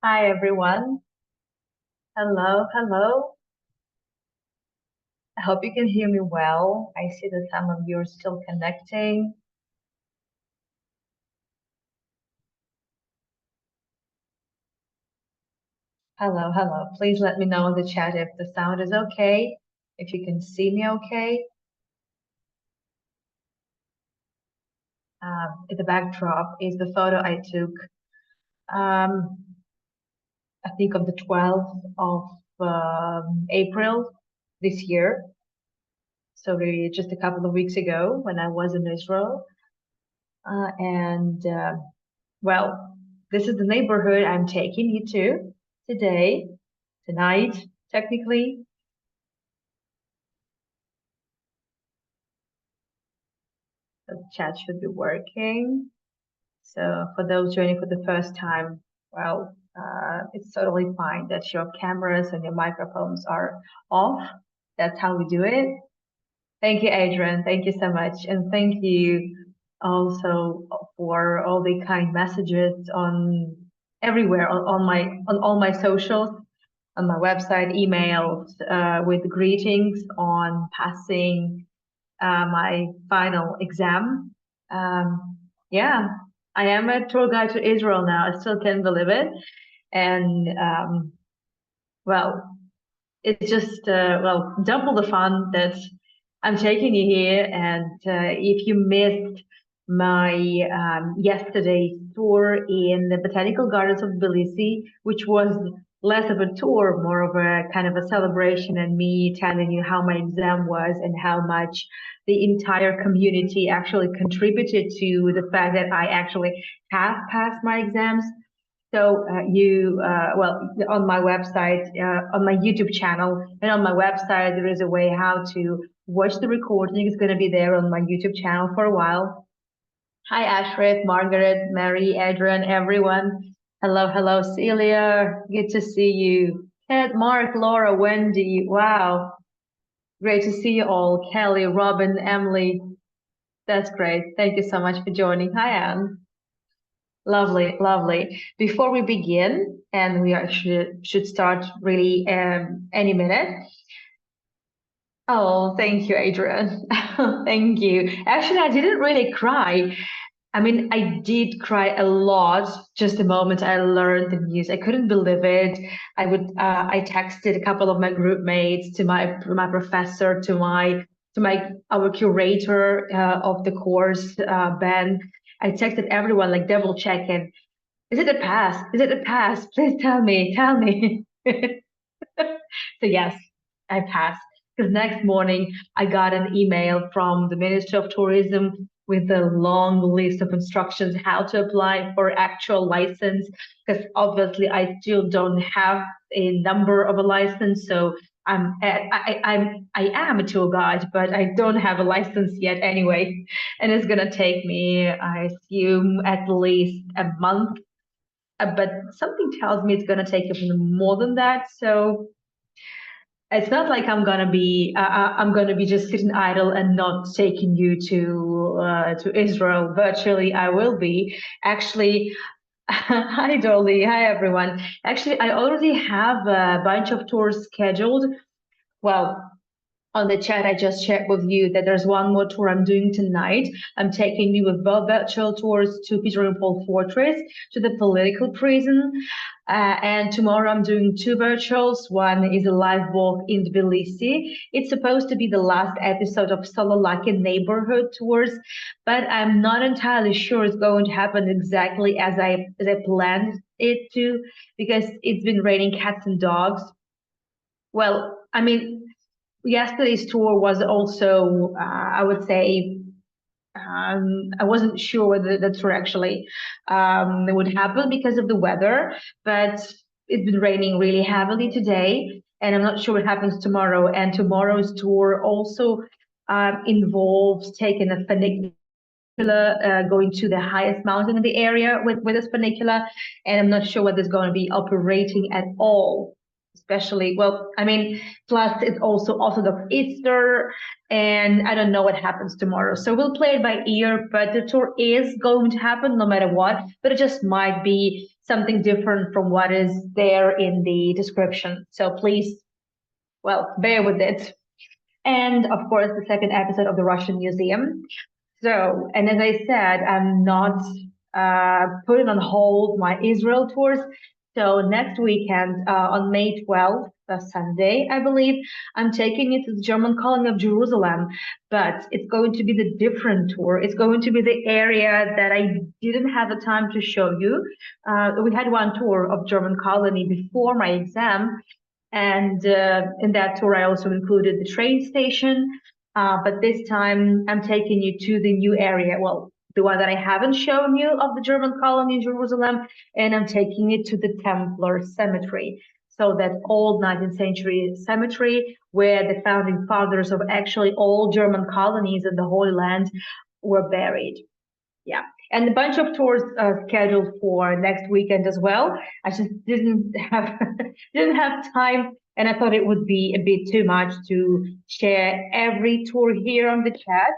Hi everyone. Hello, hello. I hope you can hear me well. I see that some of you are still connecting. Hello, hello. Please let me know in the chat if the sound is okay, if you can see me okay. The backdrop is the photo I took, um, I think on the 12th of April this year. So really just a couple of weeks ago when I was in Israel. Well, this is the neighborhood I'm taking you to today, tonight, technically. The chat should be working. So for those joining for the first time, well, it's totally fine that your cameras and your microphones are off. That's how we do it. Thank you, Adrian. Thank you so much. And thank you also for all the kind messages on everywhere on all my socials, on my website, emails, with greetings on passing my final exam. Yeah, I am a tour guide to Israel now. I still can't believe it. And well, it's just double the fun that I'm taking you here. And if you missed my yesterday's tour in the Botanical Gardens of Tbilisi, which was less of a tour, more of a kind of a celebration, and me telling you how my exam was and how much the entire community actually contributed to the fact that I actually have passed my exams. So on my website, on my YouTube channel, and on my website, there is a way how to watch the recording. It's going to be there on my YouTube channel for a while. Hi, Ashrit, Margaret, Mary, Adrian, everyone. Hello, hello, Celia. Good to see you. Ted, Mark, Laura, Wendy. Wow. Great to see you all. Kelly, Robin, Emily. That's great. Thank you so much for joining. Hi, Anne. Lovely, lovely. Before we begin, and we should start really any minute. Oh, thank you, Adrian. Thank you. Actually, I didn't really cry. I mean, I did cry a lot just the moment I learned the news. I couldn't believe it. I texted a couple of my group mates, to my professor, to our curator of the course, Ben. I texted everyone, like double checking. Is it a pass? Is it a pass? Please tell me, tell me. So yes, I passed. Because next morning I got an email from the Ministry of Tourism with a long list of instructions how to apply for actual license. Because obviously I still don't have a number of a license, so I am a tour guide, but I don't have a license yet anyway, and it's gonna take me, I assume, at least a month, but something tells me it's going to take even more than that. So it's not like I'm going to be just sitting idle and not taking you to Israel. Virtually, I will be. Actually, hi Dolly, hi everyone. Actually, I already have a bunch of tours scheduled. Well, on the chat, I just shared with you that there's one more tour I'm doing tonight. I'm taking you with virtual tours to Peter and Paul Fortress, to the political prison. And tomorrow I'm doing two virtuals. One is a live walk in Tbilisi. It's supposed to be the last episode of Sololaki neighborhood tours, but I'm not entirely sure it's going to happen exactly as I planned it to, because it's been raining cats and dogs. Well, I mean, yesterday's tour was also, I would say, I wasn't sure whether the tour actually would happen because of the weather, but it's been raining really heavily today, and I'm not sure what happens tomorrow. And tomorrow's tour also involves taking a funicular, going to the highest mountain in the area with this funicular, and I'm not sure whether it's going to be operating at all. especially, well, I mean, plus it's also Orthodox Easter, and I don't know what happens tomorrow. So we'll play it by ear, but the tour is going to happen no matter what, but it just might be something different from what is there in the description. So please, well, bear with it. And of course, the second episode of the Russian Museum. So, and as I said, I'm not putting on hold my Israel tours. So next weekend, on May 12th, Sunday, I believe, I'm taking you to the German colony of Jerusalem, but it's going to be the different tour. It's going to be the area that I didn't have the time to show you. We had one tour of German colony before my exam, and in that tour, I also included the train station. But this time, I'm taking you to the new area. Well, the one that I haven't shown you of the German colony in Jerusalem, and I'm taking it to the Templar Cemetery. So that old 19th century cemetery where the founding fathers of actually all German colonies in the Holy Land were buried. Yeah, and a bunch of tours scheduled for next weekend as well. I just didn't have didn't have time, and I thought it would be a bit too much to share every tour here on the chat.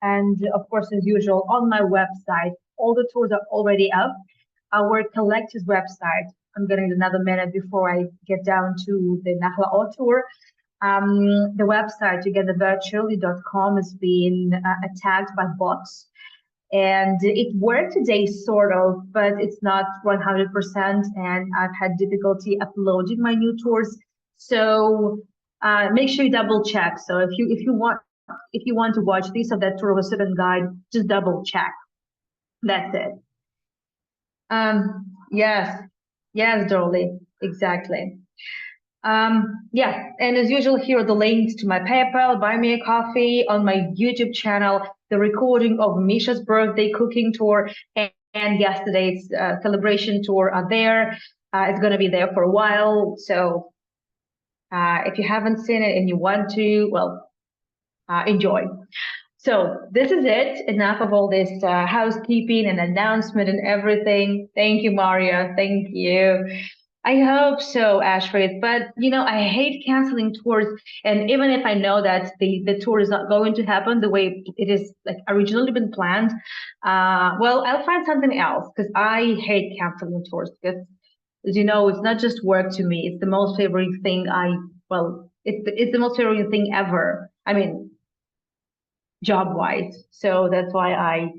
And of course, as usual, on my website, all the tours are already up. Our collector's website. I'm getting another minute before I get down to the Nachlaot tour. The website, again, the virtually.com, is being attacked by bots. And it worked today, sort of, but it's not 100%. And I've had difficulty uploading my new tours. So make sure you double check. So if you want to watch this or that tour of a certain guide, just double check. That's it. Yes, Dolly, exactly. Yeah, and as usual, here are the links to my PayPal, buy me a coffee, on my YouTube channel, the recording of Misha's birthday cooking tour, and yesterday's celebration tour are there. It's going to be there for a while. So if you haven't seen it and you want to, well, enjoy. So this is it. Enough of all this housekeeping and announcement and everything. Thank you, Maria. Thank you. I hope so, Ashford. But I hate canceling tours. And even if I know that the tour is not going to happen the way it is like originally been planned, well, I'll find something else because I hate canceling tours because, as you know, it's not just work to me. It's the most favorite thing it's the most favorite thing ever. I mean, job-wise. So that's why I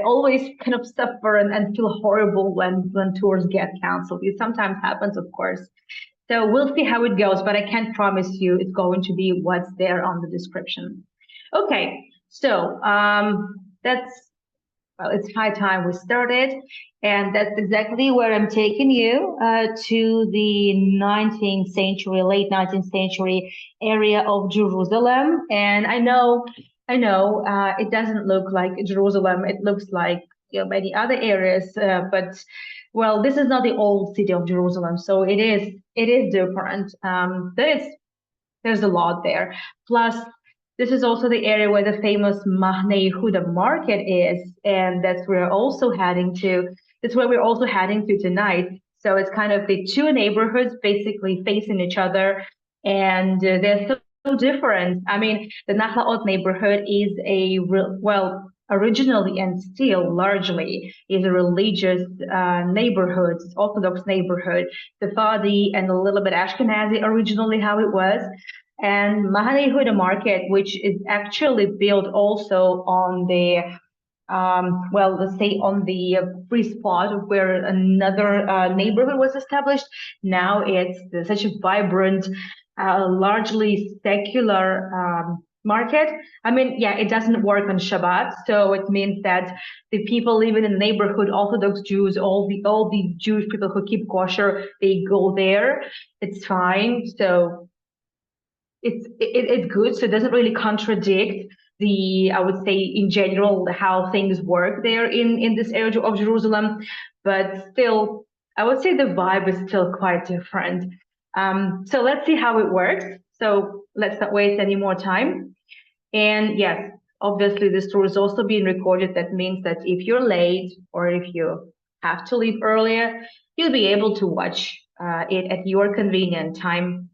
always kind of suffer and feel horrible when tours get canceled. It sometimes happens, of course. So we'll see how it goes, but I can't promise you it's going to be what's there on the description. Okay, so it's high time we started, and that's exactly where I'm taking you to the 19th century, late 19th century area of Jerusalem. And I know it doesn't look like Jerusalem. It looks like many other areas, but well, this is not the old city of Jerusalem, so it is different. There's a lot there. Plus, this is also the area where the famous Mahane Yehuda Market is, and that's where we're also heading to. That's where we're also heading to tonight. So it's kind of the two neighborhoods basically facing each other, and they're so different. I mean, the Nachlaot neighborhood is originally and still largely is a religious neighborhood, Orthodox neighborhood, Sephardi and a little bit Ashkenazi originally how it was. And Mahane Yehuda Market, which is actually built also on the let's say on the free spot where another neighborhood was established. Now it's such a vibrant, largely secular market. I mean, yeah, it doesn't work on Shabbat, so it means that the people living in the neighborhood, Orthodox Jews, all the Jewish people who keep kosher, they go there. It's fine. So it's good. So it doesn't really contradict I would say in general how things work there in this area of Jerusalem, but still I would say the vibe is still quite different. So let's see how it works. So let's not waste any more time. And yes, obviously this tour is also being recorded. That means that if you're late or if you have to leave earlier, you'll be able to watch it at your convenient time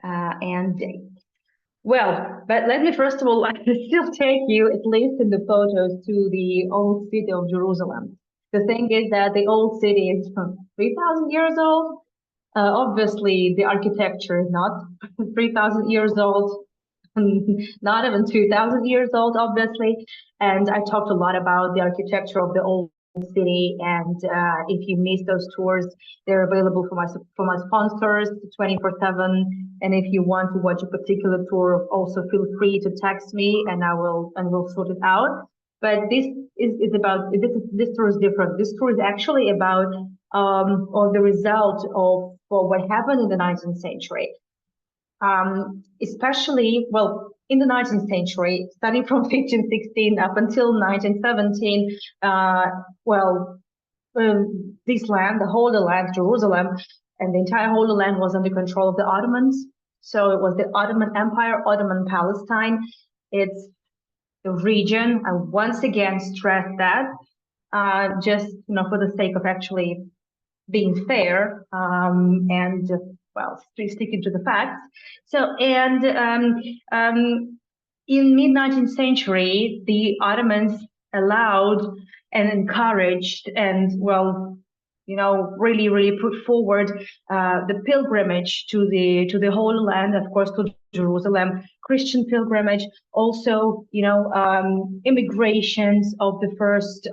and date. Well, but let me first of all, I can still take you, at least in the photos, to the old city of Jerusalem. The thing is that the old city is from 3,000 years old. Obviously, the architecture is not 3,000 years old, not even 2,000 years old, obviously. And I talked a lot about the architecture of the old city. And if you miss those tours, they're available for my sponsors 24/7. And if you want to watch a particular tour, also feel free to text me, and we'll sort it out. But is about this tour is different. This tour is actually about or the result of what happened in the 19th century. Especially, well, in the 19th century, starting from 1516 up until 1917, this land, the Holy Land, Jerusalem, and the entire Holy Land was under control of the Ottomans. So it was the Ottoman Empire, Ottoman Palestine. It's the region. I once again stress that, just for the sake of actually being fair, and sticking to the facts. So, and in mid-19th century, the Ottomans allowed and encouraged and really put forward the pilgrimage to the Holy Land, of course, to Jerusalem, Christian pilgrimage, also immigrations of the first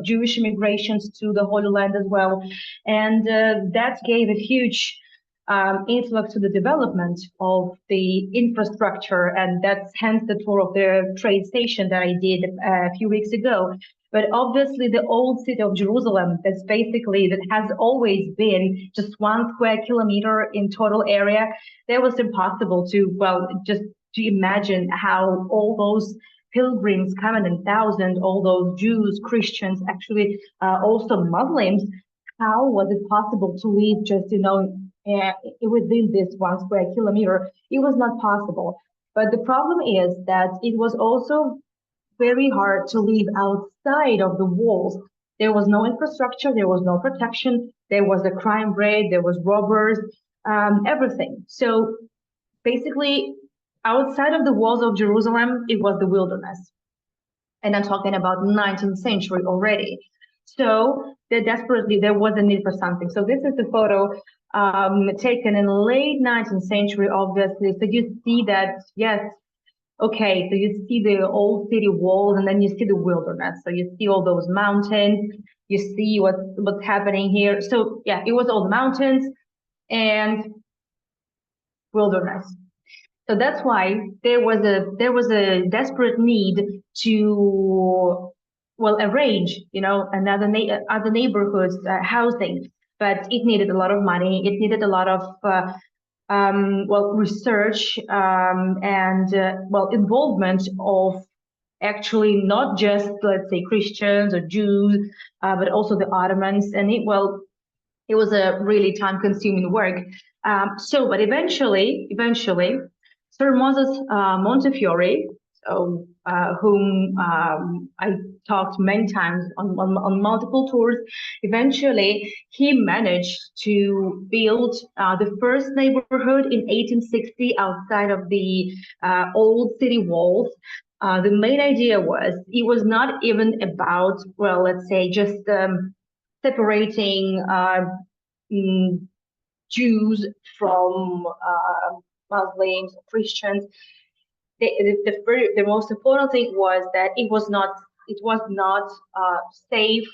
Jewish immigrations to the Holy Land as well, and that gave a huge influx to the development of the infrastructure, and that's hence the tour of the train station that I did a few weeks ago. But obviously, the old city of Jerusalem, that has always been just 1 square kilometer in total area. That was impossible just to imagine how all those pilgrims coming in thousands, all those Jews, Christians, actually also Muslims. How was it possible to live just within this 1 square kilometer? It was not possible. But the problem is that it was also very hard to live outside of the walls. There was no infrastructure, there was no protection, there was a crime rate, there was robbers, everything. So basically, outside of the walls of Jerusalem, it was the wilderness. And I'm talking about 19th century already. So there was a need for something. So this is the photo taken in late 19th century, obviously. So you see that, yes, okay, so you see the old city walls, and then you see the wilderness. So you see all those mountains, you see what's happening here. So yeah, it was all the mountains and wilderness. So that's why there was a desperate need to arrange other neighborhoods housing, but it needed a lot of money. It needed a lot of research and involvement of actually not just, let's say, Christians or Jews, but also the Ottomans. And it was a really time-consuming work. But eventually, Sir Moses Montefiore, whom I talked many times on multiple tours, eventually he managed to build the first neighborhood in 1860 outside of the old city walls. The main idea it was not even about, let's say, just separating Jews from Muslims, Christians. The most important thing was that it was not safe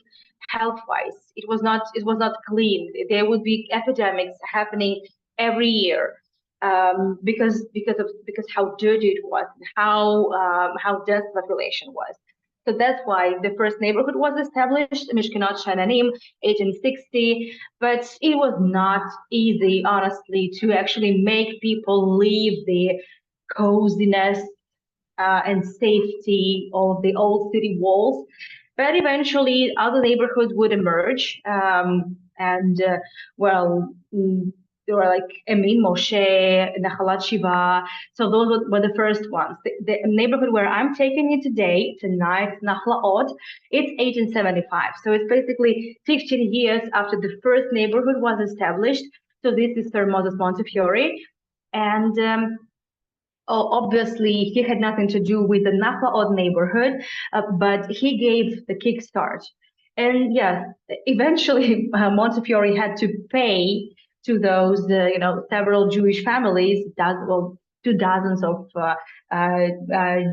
health-wise. It was not clean. There would be epidemics happening every year because how dirty it was, and how dense the population was. So that's why the first neighborhood was established, Mishkenot Shananim, 1860. But it was not easy, honestly, to actually make people leave the coziness and safety of the old city walls. But eventually, other neighborhoods would emerge, there were like Emin Moshe, Nachlaot Shiva. So those were the first ones. The neighborhood where I'm taking you today, tonight, Nachlaot, it's 1875. So it's basically 15 years after the first neighborhood was established. So this is Sir Moses Montefiore. And obviously, he had nothing to do with the Nachlaot neighborhood, but he gave the kickstart. And yes, eventually Montefiore had to pay to those, several Jewish families, two dozens of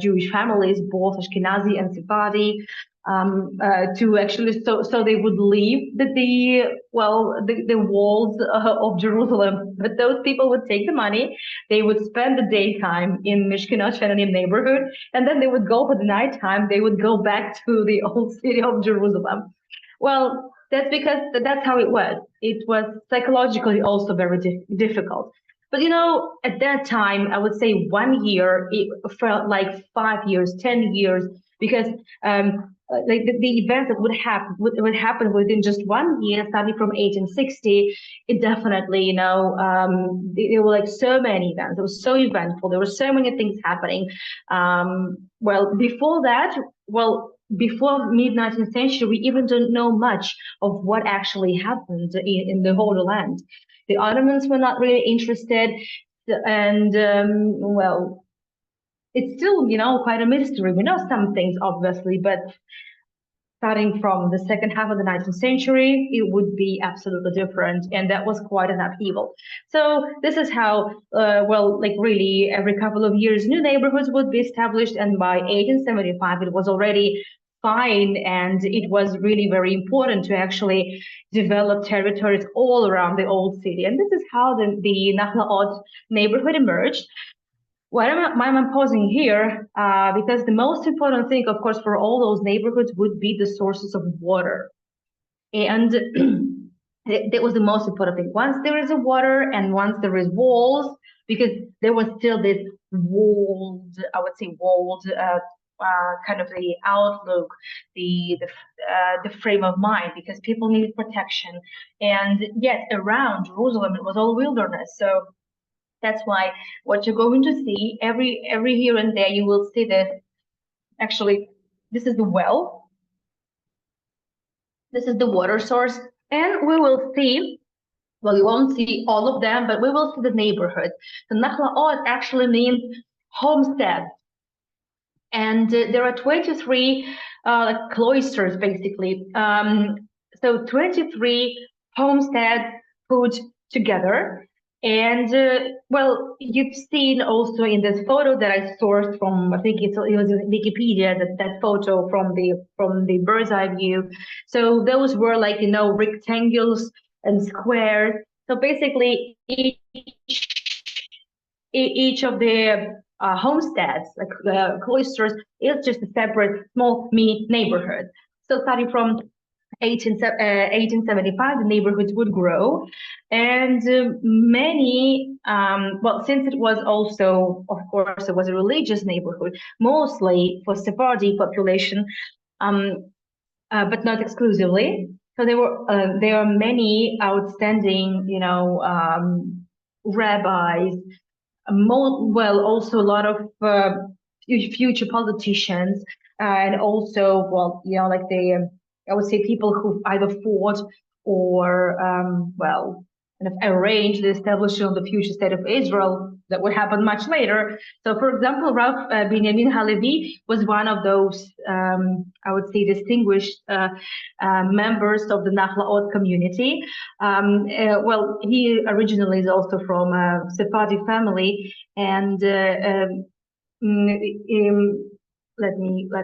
Jewish families, both Ashkenazi and Sephardi, to actually so they would leave the walls of Jerusalem. But those people would take the money, they would spend the daytime in Mishkenot Shenanim neighborhood, and then they would go for the nighttime. They would go back to the old city of Jerusalem. Well, that's because that's how it was. It was psychologically also very difficult. But at that time, I would say 1 year, it felt like 5 years, 10 years, because like the events that would happen within just 1 year, starting from 1860, it definitely, there were like so many events. It was so eventful. There were so many things happening. Before that, before mid-19th century, we even don't know much of what actually happened in the Holy Land. The Ottomans were not really interested, and it's still, quite a mystery. We know some things, obviously, but starting from the second half of the 19th century, it would be absolutely different, and that was quite an upheaval. So this is how, really every couple of years, new neighborhoods would be established, and by 1875, it was already fine, and it was really very important to actually develop territories all around the old city. And this is how the Nachlaot neighborhood emerged. Why am I pausing here? Because the most important thing, of course, for all those neighborhoods would be the sources of water. And that was the most important thing. Once there is a water and once there is walls, because there was still this walled kind of the outlook, the frame of mind, because people needed protection. And yet around Jerusalem, it was all wilderness. So that's why what you're going to see every here and there, you will see this. Actually, this is the well. This is the water source. And we will see, we won't see all of them, but we will see the neighborhood. The Nachlaot actually means homestead. And there are 23 cloisters, basically. So 23 homesteads put together. And you've seen also in this photo that I sourced from, I think it was in Wikipedia, that photo from the bird's eye view. So those were like, rectangles and squares. So basically each of the homesteads, like cloisters, is just a separate small mini neighborhood. So starting from 1875, the neighborhoods would grow, and many, since it was also, of course, it was a religious neighborhood, mostly for Sephardi population, but not exclusively. So there are many outstanding, rabbis, also a lot of future politicians, and also, like I would say people who either fought or, kind of arranged the establishment of the future state of Israel that would happen much later. So, for example, Rav Binyamin Halevi was one of those, I would say, distinguished members of the Nachlaot community. He originally is also from a Sephardi family, and let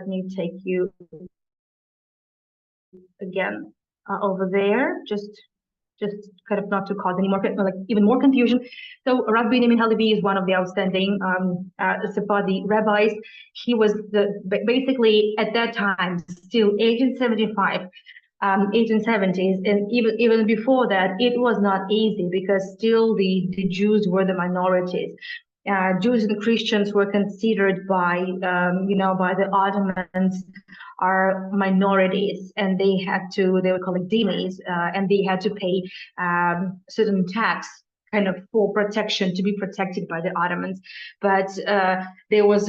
me take you again over there, just kind of not to cause any more, like even more confusion. So Rav Binyamin Halevi is one of the outstanding Sephardi rabbis. He was basically at that time still 1875, 1870s, and even before that, it was not easy because still the Jews were the minorities. Jews and Christians were considered by the Ottomans are minorities, and they were called dhimmis, and they had to pay certain tax kind of for protection, to be protected by the Ottomans. But there was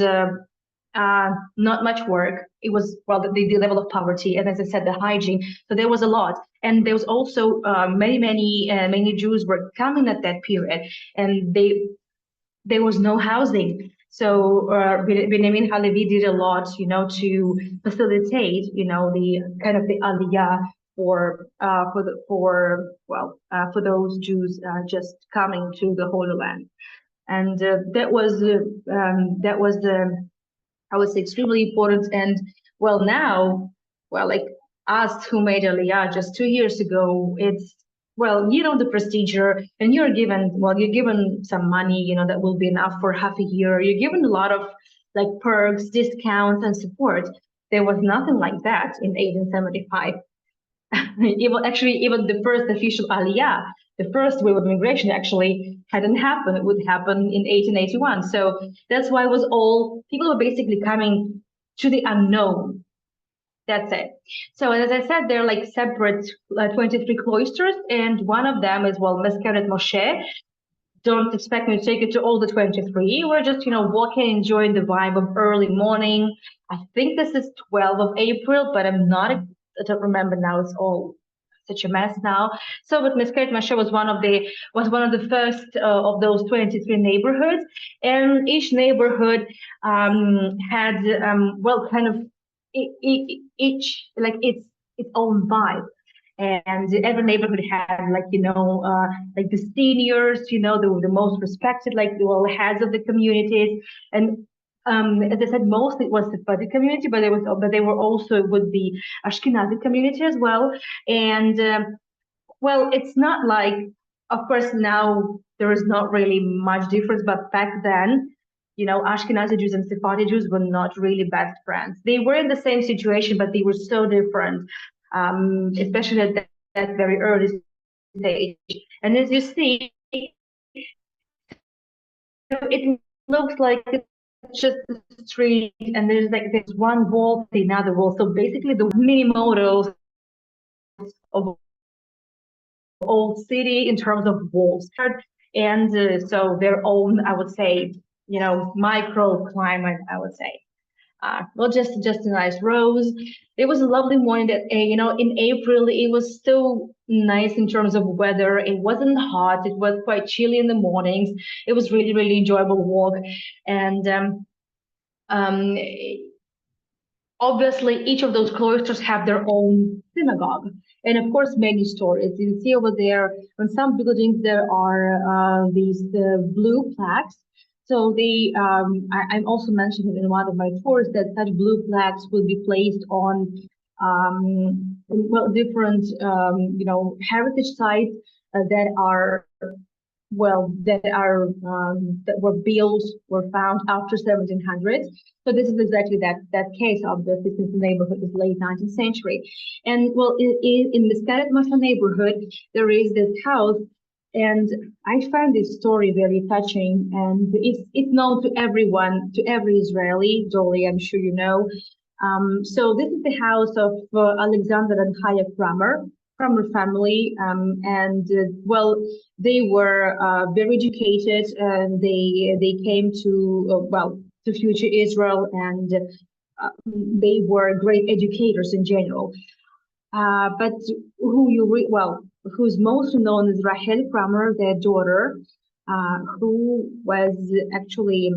not much work. It was, well, the level of poverty, and as I said, the hygiene. So there was a lot, and there was also many Jews were coming at that period, and there was no housing. So Benjamin Halevi did a lot, to facilitate, the kind of the aliyah for those Jews just coming to the Holy Land, and that was the, I would say, extremely important. And well, now, well, like us who made Aliyah just 2 years ago, it's, well, the procedure, and you're given some money, that will be enough for half a year. You're given a lot of like perks, discounts, and support. There was nothing like that in 1875. Even the first official Aliyah, the first wave of immigration actually hadn't happened. It would happen in 1881. So that's why it was all, people were basically coming to the unknown. That's it. So as I said, they're like separate 23 cloisters, and one of them is, well, Meskeret Moshe. Don't expect me to take it to all the 23. We're just, walking, enjoying the vibe of early morning. I think this is 12th of April, but I don't remember now. It's all such a mess now. So, but Meskeret Moshe was one of the first of those 23 neighborhoods, and each neighborhood had kind of each like its own vibe. And every neighborhood had like like the seniors, the most respected, like the heads of the communities. And as I said, mostly it was the Sephardi community, but they were also with the Ashkenazi community as well. And well, it's not like, of course, now there is not really much difference, but back then, Ashkenazi Jews and Sephardi Jews were not really best friends. They were in the same situation, but they were so different, especially at that very early stage. And as you see, it looks like it's just a street, and there's one wall, another wall. So basically, the mini models of old city in terms of walls, and so their own, I would say, microclimate, I would say. Well, just a nice rose. It was a lovely morning that, in April, it was still nice in terms of weather. It wasn't hot. It was quite chilly in the mornings. It was really, really enjoyable walk. And obviously, each of those cloisters have their own synagogue. And of course, many stories. You see over there, on some buildings, there are these blue plaques. So I'm also mentioning in one of my tours that such blue plaques will be placed on different heritage sites that were found after 1700s. So this is exactly that case, obviously, since the neighborhood is late 19th century. And well, in the Meskeret Moshe neighborhood, there is this house. And I find this story very touching, and it's known to everyone, to every Israeli. Dolly, I'm sure you know. So this is the house of Alexander and Chaya Kramer family, and they were very educated, and they came to future Israel, and they were great educators in general. But who's most known is Rachel Kramer, their daughter, who was actually,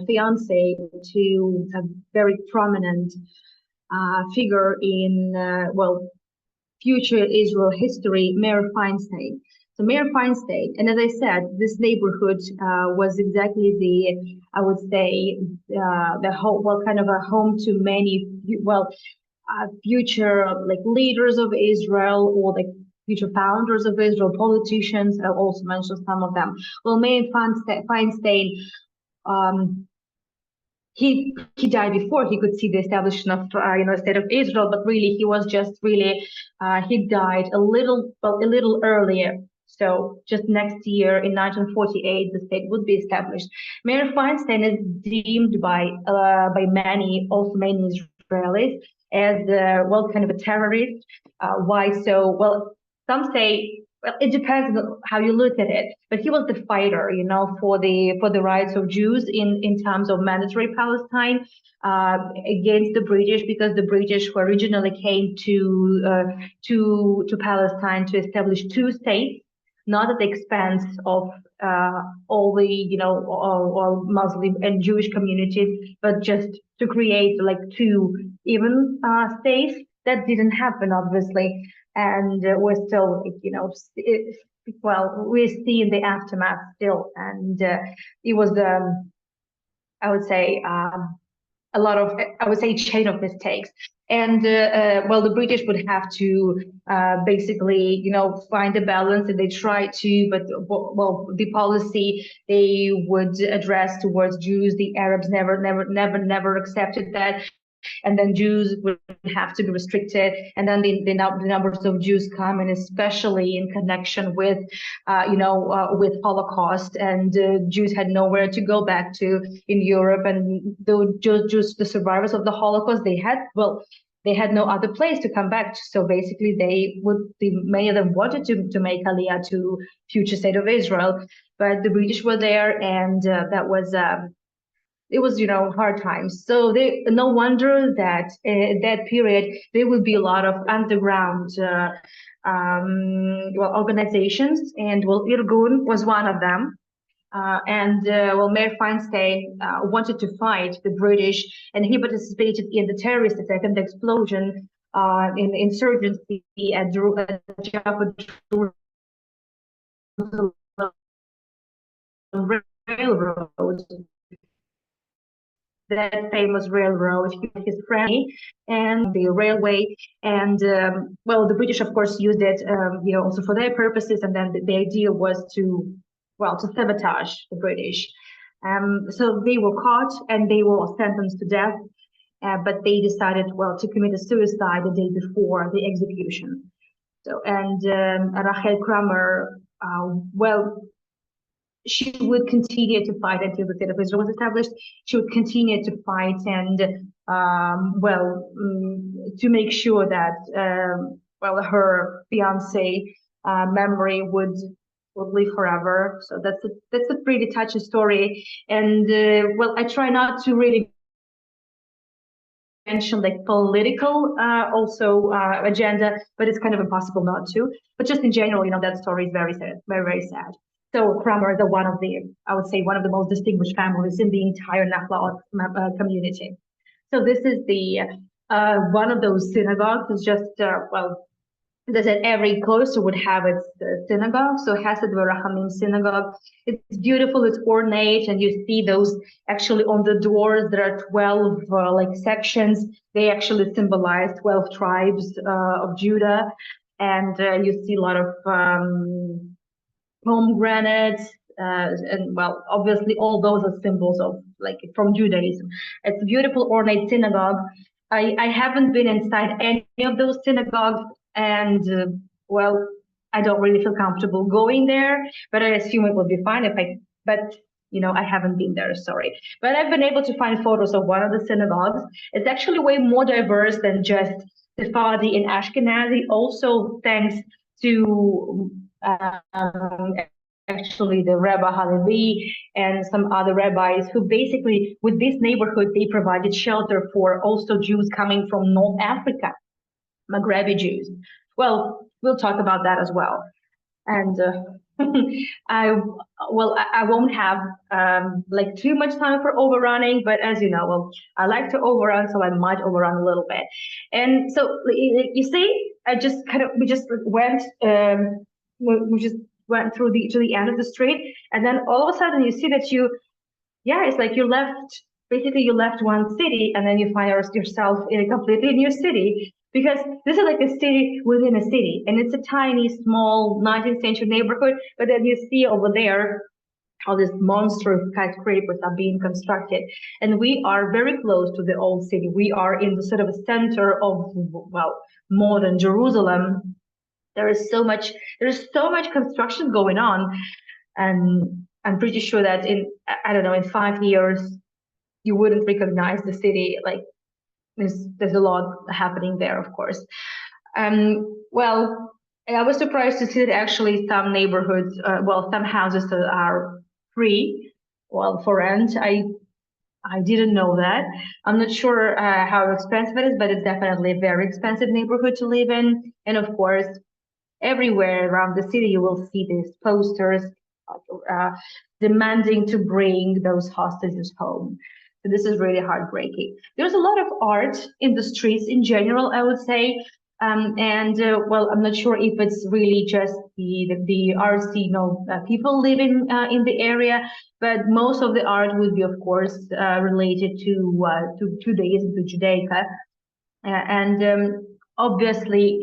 fiance to a very prominent figure in, future Israel history, Meir Feinstein. So Meir Feinstein, and as I said, this neighborhood was exactly I would say, the whole, kind of a home to many, future leaders of Israel, or future founders of Israel, politicians. I'll also mention some of them. Well, Meir Feinstein, he died before he could see the establishment of state of Israel, but really he was just really he died a little earlier. So just next year in 1948, the state would be established. Meir Feinstein is deemed by many Israelis as kind of a terrorist. Why so? Well, some say well, it depends on how you look at it. But he was the fighter, for the rights of Jews in terms of mandatory Palestine against the British, because the British who originally came to Palestine to establish two states, not at the expense of all the all Muslim and Jewish communities, but just to create like two even states. That didn't happen, obviously, and we're still, well, we're seeing the aftermath still, and it was, I would say, a lot of, I would say, chain of mistakes. And well, the British would have to basically, find a balance, and they try to, but well, the policy they would address towards Jews, the Arabs never accepted that, and then Jews would have to be restricted, and then the numbers of Jews come, and especially in connection with, with Holocaust, and Jews had nowhere to go back to in Europe, and the survivors of the Holocaust, they had no other place to come back to. So basically, many of them wanted to make Aliyah to future state of Israel, but the British were there, and that was. It was, hard times. So no wonder that that period there would be a lot of underground organizations, and well, Irgun was one of them. And well, Mayor Feinstein wanted to fight the British, and he participated in the terrorist attack and the explosion in the insurgency at Jaffa Railroad, that famous railroad, his friend, and the railway. And well, the British, of course, used it, also for their purposes. And then the idea was to sabotage the British. So they were caught and they were sentenced to death. But they decided, to commit a suicide the day before the execution. So, and Rachel Kramer, she would continue to fight until the state of Israel was established. She would continue to fight and, to make sure that, her fiance memory would live forever. So that's a pretty touching story. And I try not to really mention like political agenda, but it's kind of impossible not to. But just in general, that story is very sad, very, very sad. So Kramer is I would say, one of the most distinguished families in the entire Nachlaot community. So this is the one of those synagogues. It's just they said every cloister would have its synagogue. So Hesed V'Rachamim synagogue. It's beautiful, it's ornate, and you see those actually on the doors. There are 12 sections. They actually symbolize 12 tribes of Judah, and you see a lot of pomegranates, and obviously all those are symbols of from Judaism. It's a beautiful ornate synagogue. I haven't been inside any of those synagogues, and I don't really feel comfortable going there, but I assume it will be fine but I haven't been there, sorry. But I've been able to find photos of one of the synagogues. It's actually way more diverse than just Sephardi and Ashkenazi, also thanks to actually the Rabbi Halevi and some other rabbis who basically, with this neighborhood, they provided shelter for also Jews coming from North Africa, Maghrebi Jews. Well, we'll talk about that as well. And I won't have too much time for overrunning, but as you know, I like to overrun, so I might overrun a little bit. And so you see, we just went through to the end of the street, and then all of a sudden you see that it's like you left one city, and then you find yourself in a completely new city, because this is like a city within a city, and it's a tiny, small 19th century neighborhood. But then you see over there how these monstrous skyscrapers are being constructed, and we are very close to the old city. We are in the sort of a center of modern Jerusalem. There's so much construction going on, and I'm pretty sure that in 5 years you wouldn't recognize the city. There's a lot happening there, of course. I was surprised to see that actually some neighborhoods, some houses that are free, well, for rent. I didn't know that. I'm not sure how expensive it is, but it's definitely a very expensive neighborhood to live in. And of course, everywhere around the city, you will see these posters uh, demanding to bring those hostages home. So this is really heartbreaking. There's a lot of art in the streets in general, I would say. I'm not sure if it's really just the artsy, people living in the area, but most of the art would be, of course, related to Judaism, to Judaica, and obviously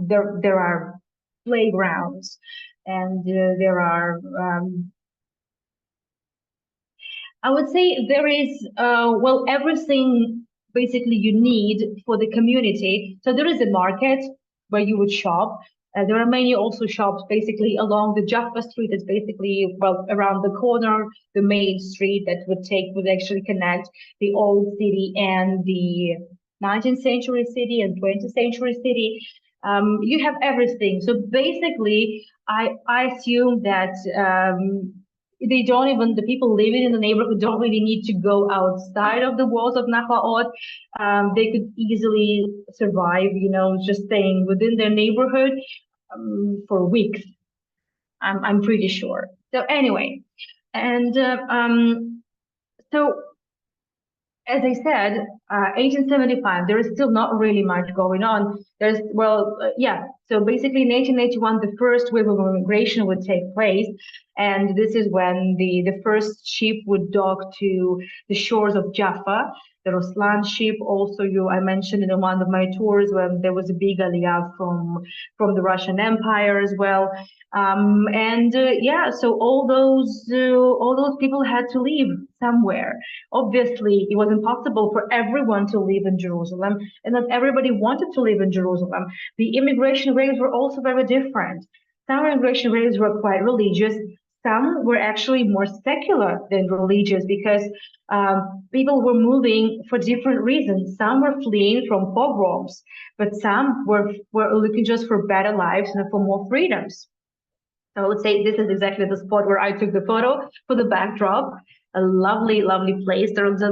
there are playgrounds, and there are I would say there is everything basically you need for the community. So there is a market where you would shop. There are many also shops basically along the Jaffa Street. It's basically around the corner, the main street that would actually connect the old city and the 19th century city and 20th century city. You have everything. So basically, I assume that they don't even, the people living in the neighborhood don't really need to go outside of the walls of Nachlaot. They could easily survive, just staying within their neighborhood for weeks. I'm pretty sure. So anyway, and so as I said, 1875, there is still not really much going on. So basically in 1881, the first wave of immigration would take place. And this is when the first ship would dock to the shores of Jaffa. The Ruslan ship, also I mentioned in one of my tours when there was a big aliyah from the Russian Empire as well. So all those people had to leave somewhere. Obviously, it was impossible for everyone to live in Jerusalem, and not everybody wanted to live in Jerusalem. The immigration waves were also very different. Some immigration waves were quite religious. Some were actually more secular than religious because people were moving for different reasons. Some were fleeing from pogroms, but some were looking just for better lives and for more freedoms. I would say this is exactly the spot where I took the photo for the backdrop. A lovely, lovely place. There is, I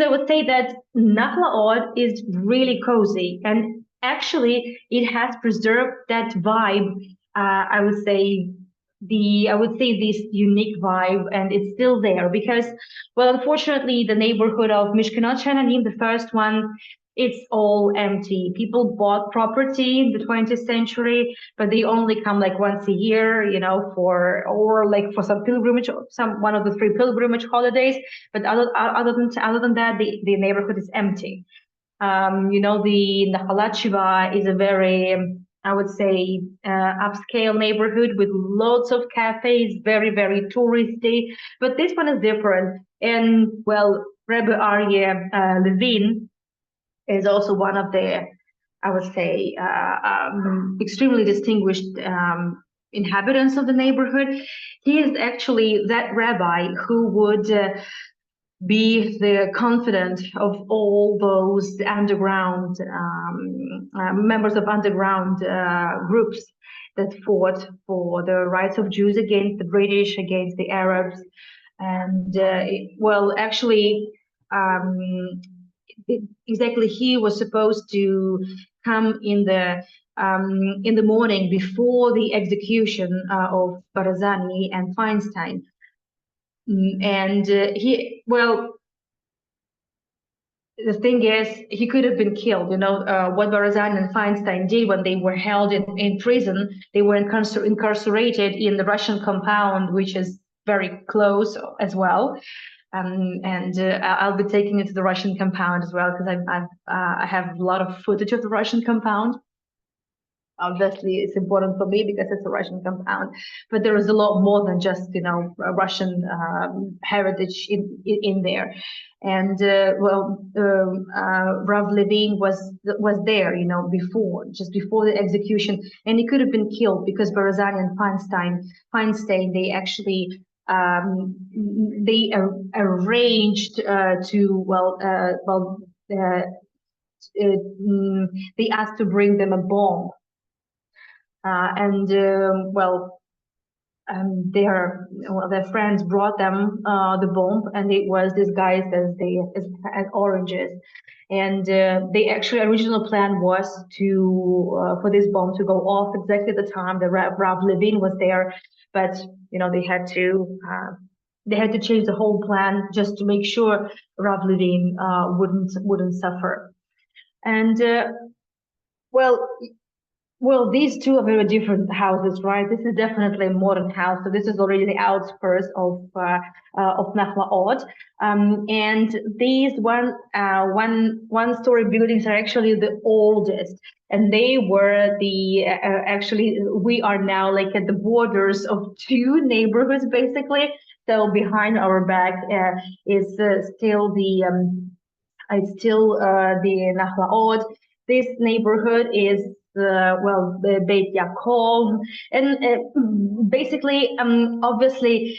would say that Nachlaot is really cozy, and actually it has preserved that vibe. I would say this unique vibe, and it's still there because, well, unfortunately, the neighborhood of Mishkenot Shananim, the first one, it's all empty. People bought property in the 20th century, but they only come like once a year, for some pilgrimage, one of the 3 pilgrimage holidays. But other than that, the neighborhood is empty. The Nachlaot Shiva is a very, I would say, upscale neighborhood with lots of cafes, very, very touristy. But this one is different. And well, Rebbe Aryeh Levin is also one of the, I would say, extremely distinguished inhabitants of the neighborhood. He is actually that rabbi who would be the confidant of all those underground members of underground groups that fought for the rights of Jews against the British, against the Arabs. And exactly, he was supposed to come in the morning before the execution of Barazani and Feinstein. And the thing is, he could have been killed. What Barazani and Feinstein did when they were held in prison, they were incarcerated in the Russian compound, which is very close as well. I'll be taking it to the Russian compound as well because I have a lot of footage of the Russian compound. Obviously, it's important for me because it's a Russian compound, but there is a lot more than just Russian heritage in there. And Rav Levine was there, before the execution, and he could have been killed because Barazani and Feinstein, they actually they arranged to they asked to bring them a bomb, and well. Their friends brought them the bomb, and it was disguised as oranges. And the actually original plan was to for this bomb to go off exactly the time that Rav Levine was there, but they had to change the whole plan just to make sure Rav Levine wouldn't suffer. And well, these two are very different houses, right? This is definitely a modern house. So this is already the outskirts of Nachlaot. And these one-story buildings are actually the oldest. And they were actually, we are now like at the borders of two neighborhoods, basically. So behind our back is still the Nachlaot. This neighborhood is the Beit Yaakov, and basically, obviously,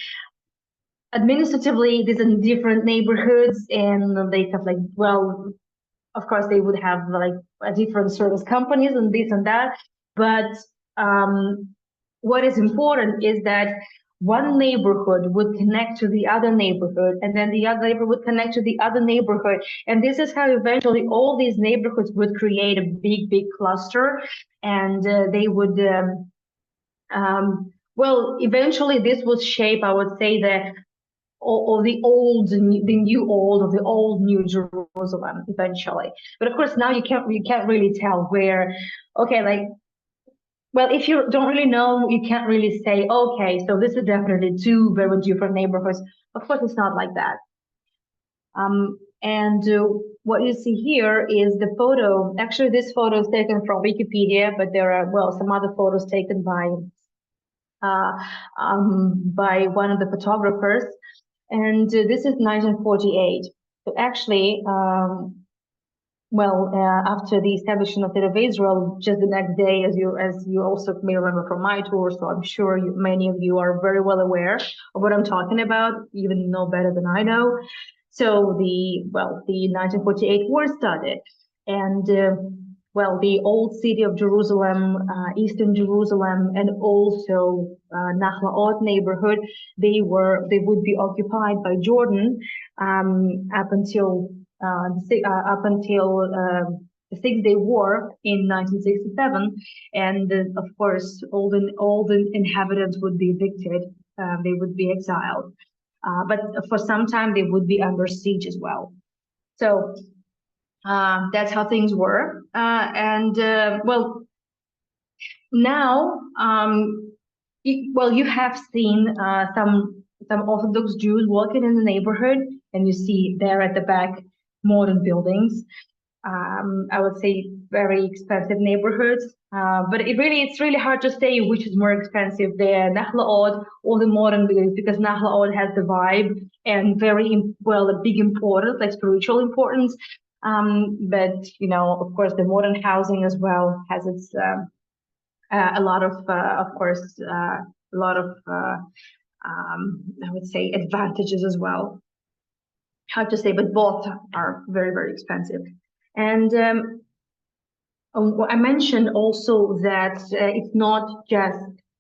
administratively, these are different neighborhoods, and they have of course, they would have like different service companies and this and that. But what is important is that one neighborhood would connect to the other neighborhood, and then the other neighborhood would connect to the other neighborhood. And this is how eventually all these neighborhoods would create a big, big cluster. And they would, eventually this would shape, I would say, the new old New Jerusalem eventually. But of course, now you can't really tell where, okay, well, if you don't really know, you can't really say, okay, so this is definitely two very different neighborhoods. Of course, it's not like that. And what you see here is the photo. Actually, this photo is taken from Wikipedia, but there are, some other photos taken by one of the photographers. And this is 1948. So actually, after the establishment of the State of Israel, just the next day, as you also may remember from my tour, so I'm sure many of you are very well aware of what I'm talking about, even know better than I know. So the 1948 war started, and the old city of Jerusalem, Eastern Jerusalem, and also Nachlaot neighborhood, they would be occupied by Jordan up until the Six-Day War in 1967, and of course, all the inhabitants would be evicted. They would be exiled, but for some time they would be under siege as well. So that's how things were, now you have seen some Orthodox Jews walking in the neighborhood, and you see there at the back modern buildings. I would say very expensive neighborhoods, but it's really hard to say which is more expensive, the Nachlaot or the modern buildings, because Nachlaot has the vibe and a big importance, like spiritual importance. But of course, the modern housing as well has its a lot of I would say advantages as well. Hard to say, but both are very, very expensive. And I mentioned also that it's not just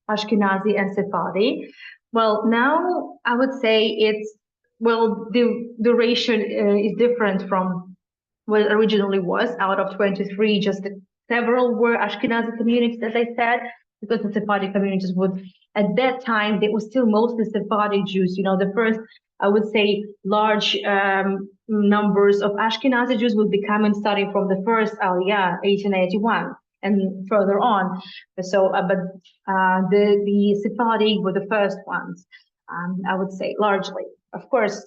Ashkenazi and Sephardi. Well, now I would say the ratio is different from what it originally was. Out of 23, just several were Ashkenazi communities, as I said, because the Sephardi communities at that time, they were still mostly Sephardi Jews. The first, I would say, large numbers of Ashkenazi Jews would be coming starting from the first Aliyah, 1881, and further on. So, the Sephardi were the first ones, I would say, largely. Of course,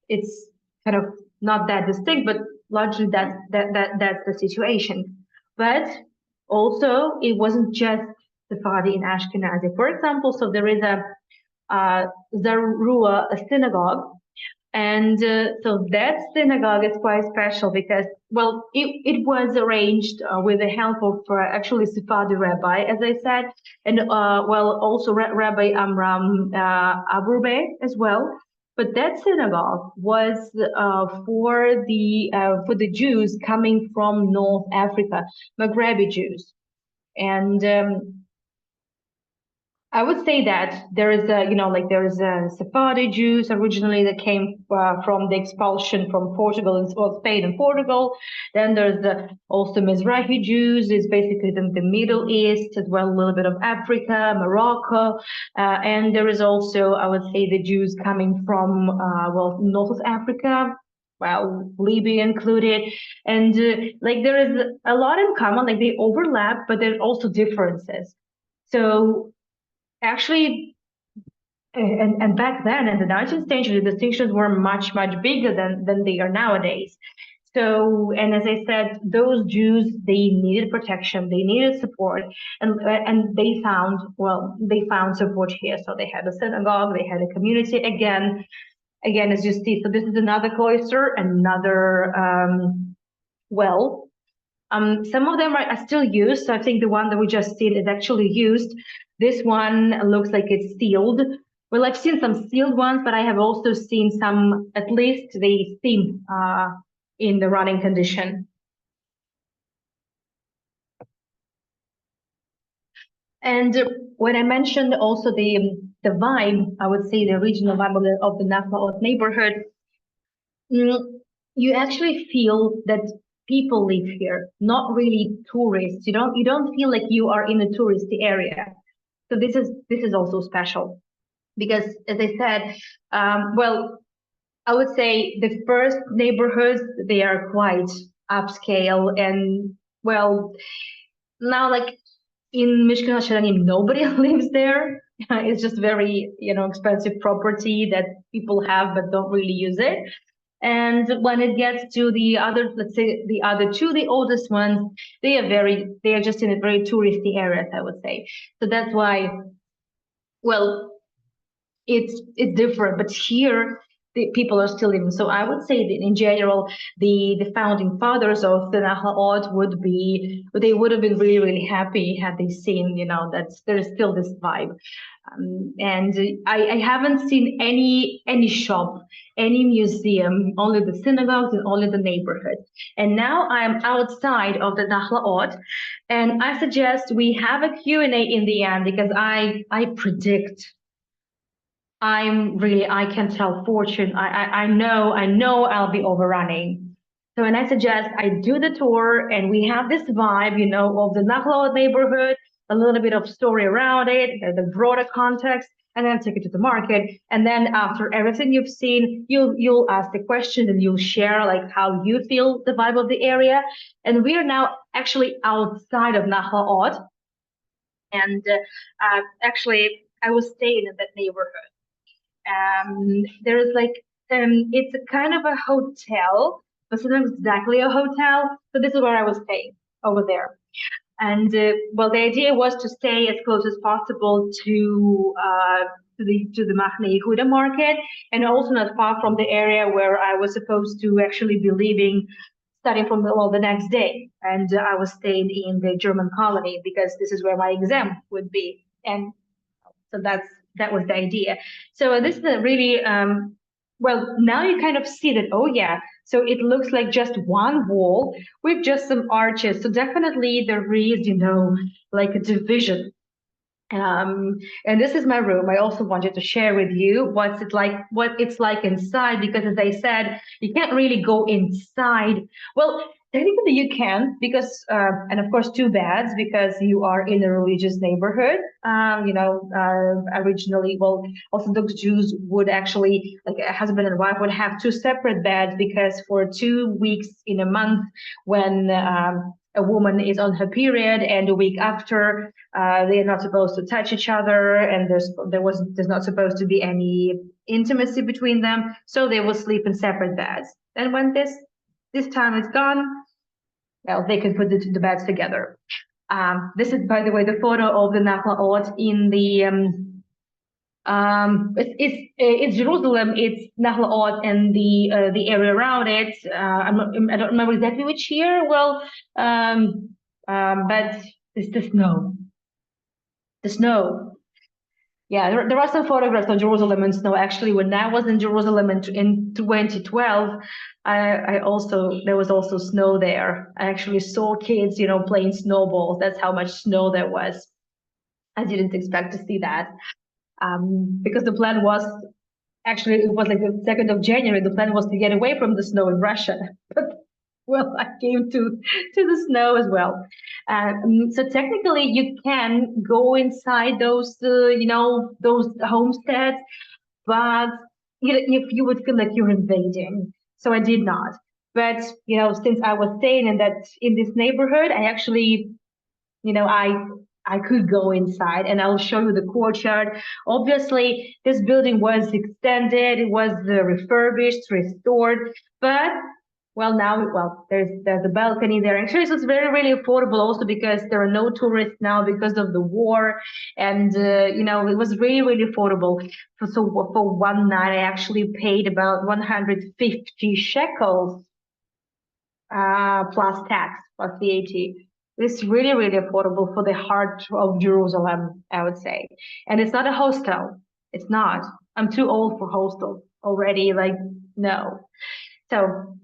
it's kind of not that distinct, but largely that's the situation. But also, it wasn't just Sephardi and Ashkenazi. For example, so there is a Zarua, a synagogue, and so that synagogue is quite special because, it was arranged with the help of actually Sephardi rabbi, as I said, and also Rabbi Amram Aburbe as well. But that synagogue was for the Jews coming from North Africa, Maghrebi Jews, and I would say that there is a, like there is a Sephardi Jews originally that came from the expulsion from Portugal and well, Spain and Portugal. Then there's also Mizrahi Jews, is basically the Middle East as well, a little bit of Africa, Morocco, and there is also, I would say, the Jews coming from well, North Africa. Well, Libya included, and like there is a lot in common, like they overlap, but there's also differences. So actually, and back then in the 19th century, the distinctions were much, much bigger than they are nowadays. So, and as I said, those Jews, they needed protection, they needed support, and they found support here. So they had a synagogue, they had a community again, as you see. So this is another cloister, another well. Some of them are still used. So I think the one that we just seen is actually used. This one looks like it's sealed. Well, I've seen some sealed ones, but I have also seen some, at least they seem in the running condition. And when I mentioned also the vibe, I would say the regional vibe of the Nachlaot neighborhood, you actually feel that people live here, not really tourists. You don't feel like you are in a touristy area. So this is also special because, as I said, well, I would say the first neighborhoods, they are quite upscale, and well, now like in Mishkan Sharanim, nobody lives there. It's just very, expensive property that people have but don't really use it. And when it gets to the other, let's say the other two, the oldest ones, they are just in a very touristy areas, I would say. So that's why, well, it's different, but here the people are still living. So I would say that in general, the founding fathers of the Nachlaot they would have been really, really happy had they seen, that there's still this vibe. And I haven't seen any shop, any museum, only the synagogues and only the neighborhood. And now I'm outside of the Nachlaot, and I suggest we have a Q&A in the end because I predict I can tell fortune. I know I'll be overrunning. So, and I suggest I do the tour and we have this vibe, of the Nachlaot neighborhood, a little bit of story around it, the broader context, and then take it to the market. And then after everything you've seen, you'll ask the question and you'll share like how you feel the vibe of the area. And we are now actually outside of Nachlaot. And actually, I was staying in that neighborhood. There is like it's a kind of a hotel, but it's not exactly a hotel. So this is where I was staying over there. And well, the idea was to stay as close as possible to the Mahane Yehuda Market, and also not far from the area where I was supposed to actually be leaving, starting from the next day. And I was staying in the German colony because this is where my exam would be, and so that was the idea. So this is a really well, now you kind of see that, oh yeah, so it looks like just one wall with just some arches. So definitely there is, like a division. And this is my room. I also wanted to share with you what it's like inside, because as I said, you can't really go inside. Well, technically you can, because and of course two beds, because you are in a religious neighborhood. Originally, well, Orthodox Jews would actually, like a husband and wife would have two separate beds, because for 2 weeks in a month, when a woman is on her period, and a week after, they're not supposed to touch each other, and there's not supposed to be any intimacy between them, so they will sleep in separate beds. And when this time is gone, well, they can put the beds together. This is, by the way, the photo of the Nachlaot in the it's Jerusalem, it's Nachlaot, and the area around it. I don't remember exactly which year. Well, but it's the snow. The snow. Yeah, there are some photographs of Jerusalem in snow. Actually, when I was in Jerusalem in 2012, there was also snow there. I actually saw kids, playing snowballs. That's how much snow there was. I didn't expect to see that, because the plan was actually, it was like the 2nd of January. The plan was to get away from the snow in Russia, but well, I came to the snow as well. So technically, you can go inside those, those homesteads, but if you would feel like you're invading. So I did not. But since I was staying in this neighborhood, I actually, I could go inside, and I'll show you the courtyard. Obviously, this building was extended, it was refurbished, restored, but there's a balcony there. Actually, so it's very, really affordable also because there are no tourists now because of the war. And, it was really, really affordable. For one night, I actually paid about 150 shekels, plus tax, plus VAT. It's really, really affordable for the heart of Jerusalem, I would say. And it's not a hostel. It's not. I'm too old for hostels already. Like, no. So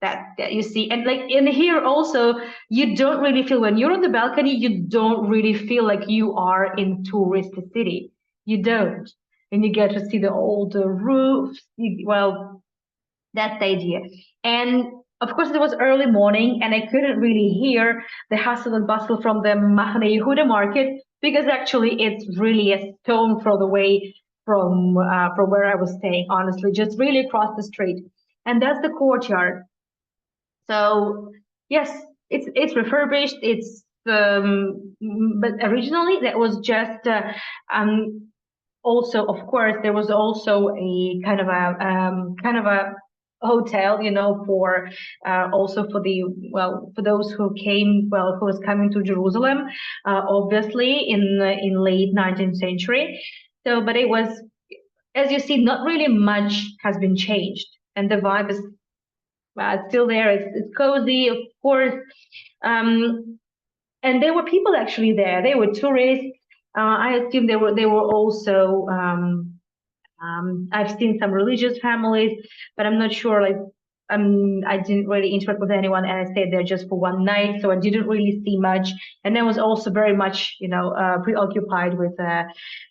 that you see, and like in here also, you don't really feel, when you're on the balcony, you don't really feel like you are in tourist city. You don't. And you get to see the old roofs. That's the idea. And of course, it was early morning, and I couldn't really hear the hustle and bustle from the Mahane Yehuda Market, because actually it's really a stone throw away from where I was staying. Honestly, just really across the street, and that's the courtyard. So yes, it's refurbished. It's but originally that was just also, of course, there was also a kind of a hotel, for also for the, for those who came, who was coming to Jerusalem, obviously in late 19th century. So, but it was, as you see, not really much has been changed, and the vibe is still there. It's cozy, of course. And there were people actually there. They were tourists. I assume they were also. I've seen some religious families, but I'm not sure. Like, I didn't really interact with anyone, and I stayed there just for one night, so I didn't really see much. And I was also very much, preoccupied with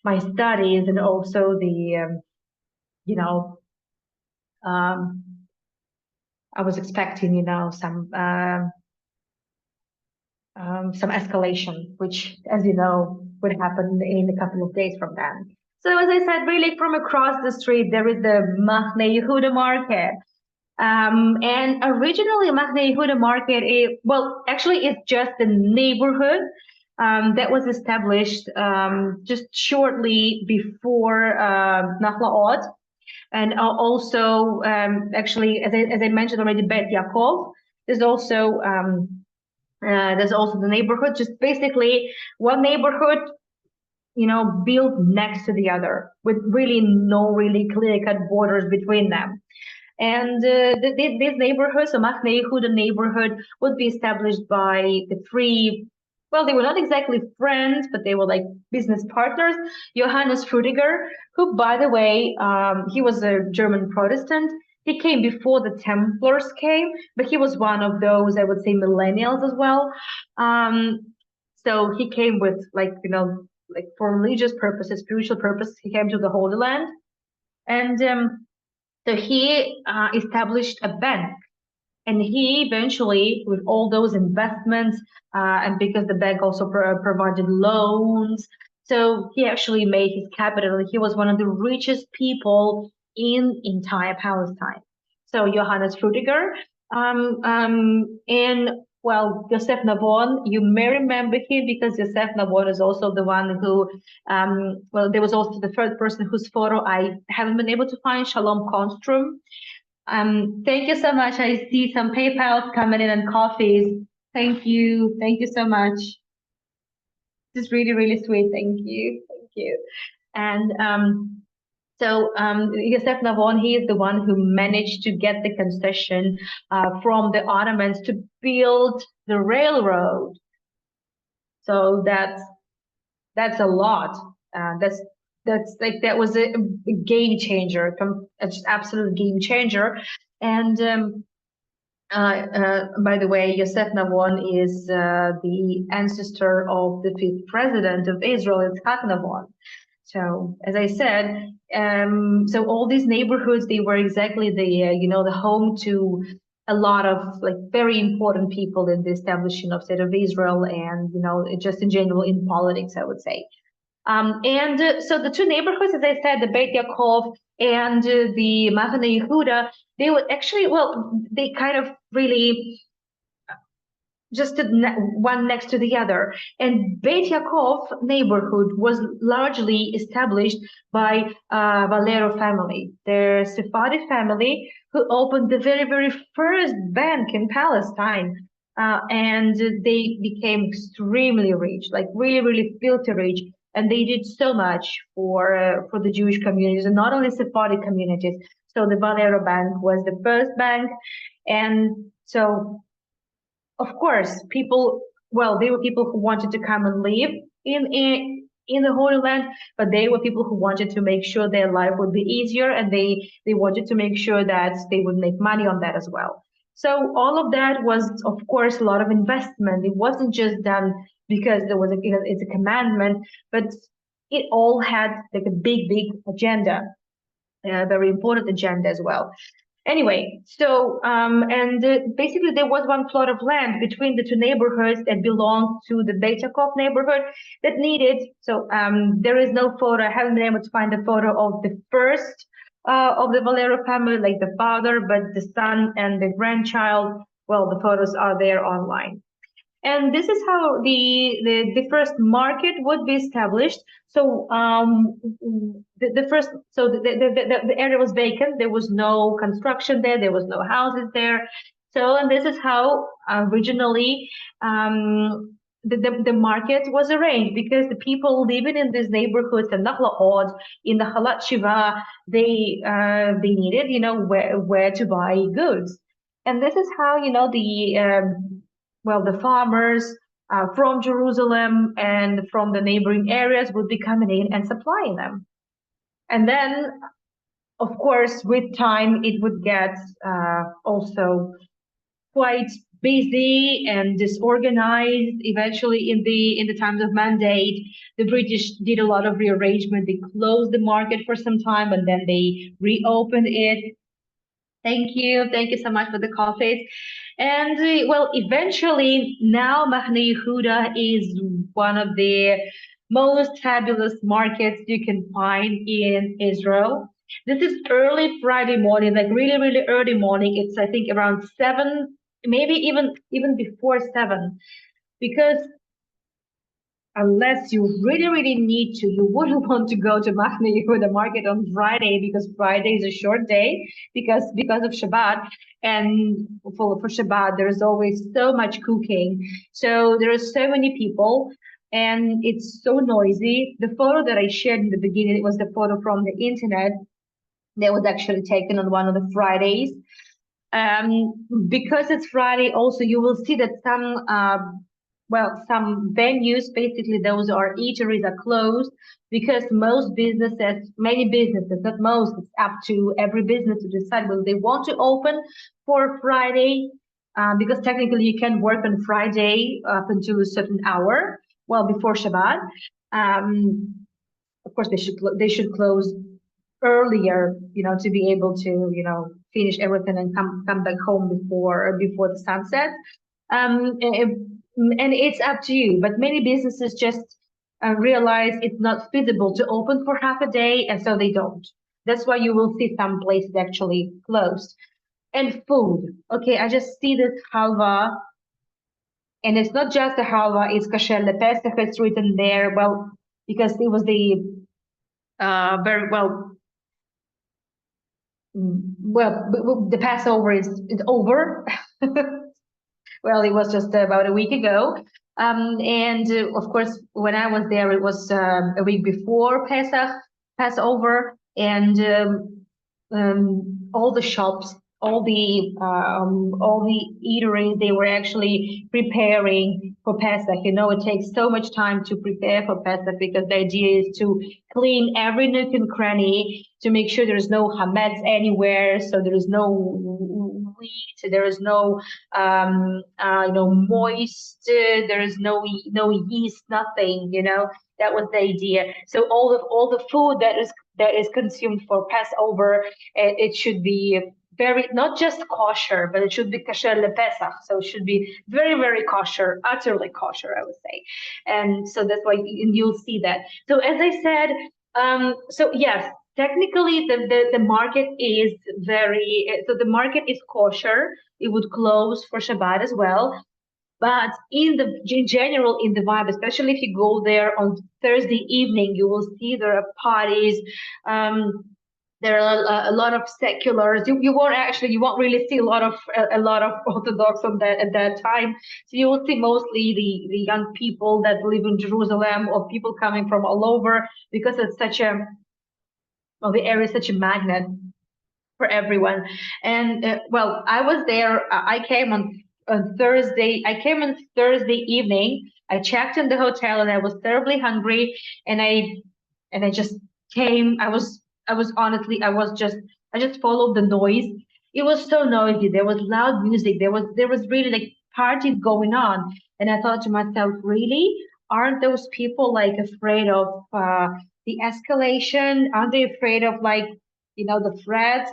my studies, and also you know, um, I was expecting, some escalation, which, as you know, would happen in a couple of days from then. So, as I said, really from across the street, there is the Mahane Yehuda Market. And originally, Mahane Yehuda Market, actually, it's just a neighborhood that was established just shortly before Nachlaot. And also, actually, as I mentioned already, Bet Yaakov. There's also the neighborhood, just basically one neighborhood, built next to the other, with really no really clear-cut borders between them. And these neighborhoods, the Mahane Yehuda neighborhood, would be established by the three. Well, they were not exactly friends, but they were like business partners. Johannes Frutiger, who, by the way, he was a German Protestant. He came before the Templars came, but he was one of those, I would say, millennials as well. So he came with, like, like for religious purposes, spiritual purposes. He came to the Holy Land, and so he established a bank. And he eventually, with all those investments, and because the bank also provided loans, so he actually made his capital. He was one of the richest people in entire Palestine. So Johannes Frutiger, and Yosef Navon, you may remember him because Yosef Navon is also the one who, there was also the third person whose photo I haven't been able to find, Shalom Konstrom. Thank you so much. I see some PayPal coming in and coffees. Thank you. Thank you so much. This is really, really sweet. Thank you. Thank you. And Yosef Navon, he is the one who managed to get the concession from the Ottomans to build the railroad. So that's a lot. That was a game changer, just absolute game changer. And by the way, Yosef Navon is the ancestor of the fifth president of Israel, Yitzhak Navon. So, as I said, so all these neighborhoods, they were exactly the home to a lot of like very important people in the establishment of state of Israel, and just in general in politics, I would say. And so the two neighborhoods, as I said, the Beit Yaakov and the Mahane Yehuda, they would actually, well, they kind of really just one next to the other. And Beit Yaakov neighborhood was largely established by Valero family, their Sephardi family, who opened the very, very first bank in Palestine. And they became extremely rich, like really, really filthy rich. And they did so much for the Jewish communities, and not only Sephardi communities. So the Valero Bank was the first bank. And so of course, they were people who wanted to come and live in the Holy Land, but they were people who wanted to make sure their life would be easier, and they wanted to make sure that they would make money on that as well. So all of that was, of course, a lot of investment. It wasn't just done because there was it's a commandment, but it all had like a big, big agenda, a very important agenda as well. Anyway, so basically there was one plot of land between the two neighborhoods that belonged to the Beit Yaakov neighborhood that needed. So there is no photo. I haven't been able to find a photo of the first of the Valero family, like the father, but the son and the grandchild. Well, the photos are there online. And this is how the first market would be established. So the area was vacant. There was no construction there. There was no houses there. So, and this is how originally the market was arranged, because the people living in these neighborhoods and Nachlaot in the Halat Shiva, they needed where to buy goods. And this is how the farmers from Jerusalem and from the neighboring areas would be coming in and supplying them. And then, of course, with time, it would get also quite busy and disorganized. Eventually, in the times of mandate, the British did a lot of rearrangement. They closed the market for some time, and then they reopened it. Thank you so much for the coffees. And eventually now Mahane Yehuda is one of the most fabulous markets you can find in Israel. This is early Friday morning, like really, really early morning. It's I think around 7, maybe even before 7, because unless you really, really need to, you wouldn't want to go to Mahane Yehuda Market on Friday, because Friday is a short day because of Shabbat. And for Shabbat, there's always so much cooking. So there are so many people and it's so noisy. The photo that I shared in the beginning, it was the photo from the internet that was actually taken on one of the Fridays. Because it's Friday, also you will see that some venues, basically those are eateries, are closed because many businesses, not most, it's up to every business to decide whether they want to open for Friday, because technically you can work on Friday up until a certain hour, before Shabbat. Of course, they should close earlier, to be able to, finish everything and come back home before the sunset. And it's up to you, but many businesses just realize it's not feasible to open for half a day, and so they don't. That's why you will see some places actually closed. And food. Okay, I just see this halva, and it's not just a halva, it's kasher lepesach, it's written there, because it was the the Passover is over. Well, it was just about a week ago. And of course, when I was there, it was a week before Passover, and all the shops all the eateries, they were actually preparing for Pesach. You know, it takes so much time to prepare for Pesach because the idea is to clean every nook and cranny to make sure there's no hametz anywhere, so there is no wheat, there is no moist, there is no yeast, nothing. You know, that was the idea. So all the food that is consumed for Passover, it should be very not just kosher, but it should be kosher lepesach. So it should be very, very kosher, utterly kosher, I would say. And so that's why you'll see that. So as I said, so yes, technically the market is the market is kosher. It would close for Shabbat as well. But in general, in the vibe, especially if you go there on Thursday evening, you will see there are parties. Um, there are a lot of seculars. You won't really see a lot of Orthodox on that at that time. So you will see mostly the young people that live in Jerusalem or people coming from all over because it's the area is such a magnet for everyone. And well, I was there. I came on Thursday. I came on Thursday evening. I checked in the hotel and I was terribly hungry. And I just came. I was honestly, I just followed the noise. It was so noisy. There was loud music. There was really like parties going on. And I thought to myself, really? Aren't those people like afraid of the escalation? Aren't they afraid of like the threats?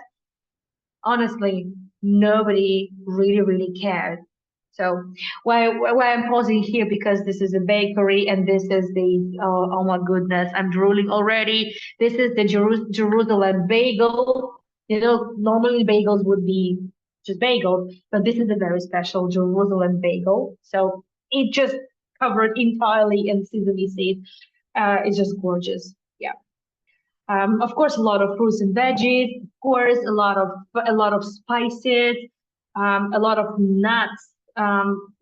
Honestly, nobody really, really cared. So why I'm pausing here because this is a bakery and this is the oh my goodness, I'm drooling already. This is the Jerusalem bagel. Normally bagels would be just bagels, but this is a very special Jerusalem bagel. So it just covered entirely in sesame seeds. It's just gorgeous. Yeah. Of course, a lot of fruits and veggies. Of course, a lot of spices, a lot of nuts.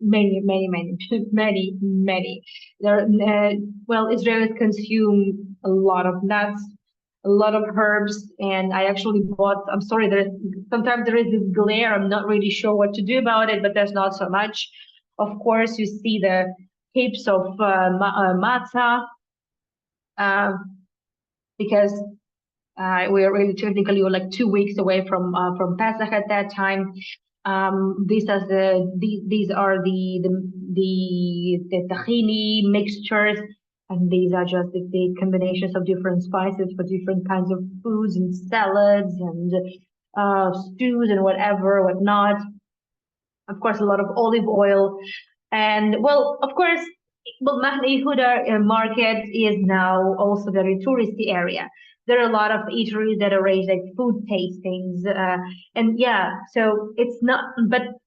Many, many, many, many, many. Well, Israelis consume a lot of nuts, a lot of herbs, and I actually bought. I'm sorry, sometimes there is this glare. I'm not really sure what to do about it, but there's not so much. Of course, you see the heaps of matzah. Uh, because we are really technically we're like 2 weeks away from Pesach at that time. These are the tahini mixtures, and these are just the combinations of different spices for different kinds of foods and salads and stews and whatnot. Of course, a lot of olive oil, and well, of course, well, Mahane Yehuda Market is now also very touristy area. There are a lot of eateries that arrange like food tastings, and yeah, so it's not, but